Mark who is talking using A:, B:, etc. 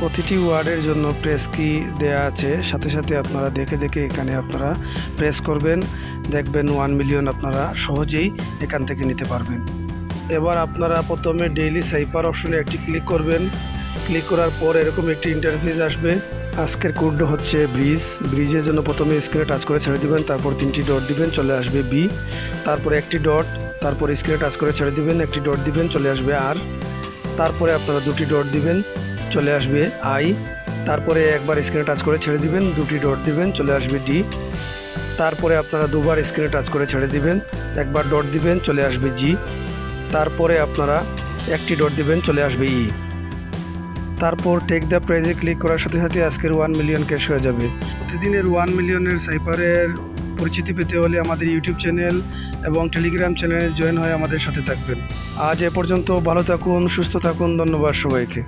A: প্রতিটি ওয়ার্ডের জন্য প্রেস কি দেয়া আছে, সাথে সাথে আপনারা দেখে দেখে এখানে আপনারা প্রেস করবেন, দেখবেন 1 মিলিয়ন আপনারা সহজেই এখান থেকে নিতে পারবেন। এবার আপনারা প্রথমে ডেইলি সাইপার অপশনে একটি ক্লিক করবেন। ক্লিক করার পর এরকম একটি ইন্টারফেস আসবে। আজকের কোড হচ্ছে ব্রিজের জন্য প্রথমে স্ক্রিনে টাচ করে ছেড়ে দিবেন, তারপর 3টি ডট দিবেন, চলে আসবে বি, তারপরে একটি ডট, তারপর স্ক্রিনে টাচ করে ছেড়ে দিবেন, একটি ডট দিবেন, চলে আসবে আর, তারপরে আপনারা 2টি ডট দিবেন, চলে আসবে আই, তারপরে একবার স্ক্রিনে টাচ করে ছেড়ে দিবেন, 2টি ডট দিবেন, চলে আসবে ডি, তারপরে আপনারা দুবার স্ক্রিনে টাচ করে ছেড়ে দিবেন, একবার ডট দিবেন, চলে আসবে জি, তারপরে আপনারা একটি ডট দিবেন, চলে আসবে ই। তারপর টেক দ্য প্রাইজে ক্লিক করার সাথে সাথে আজকের 1 মিলিয়ন ক্যাশ হয়ে যাবে। প্রতিদিনের 1 মিলিয়নের সাইপারের পরিচিতি পেতে হলে আমাদের ইউটিউব চ্যানেল এবং টেলিগ্রাম চ্যানেলে জয়েন হয়ে আমাদের সাথে থাকবেন। আজ এ পর্যন্ত, ভালো থাকুন, সুস্থ থাকুন, ধন্যবাদ সবাইকে।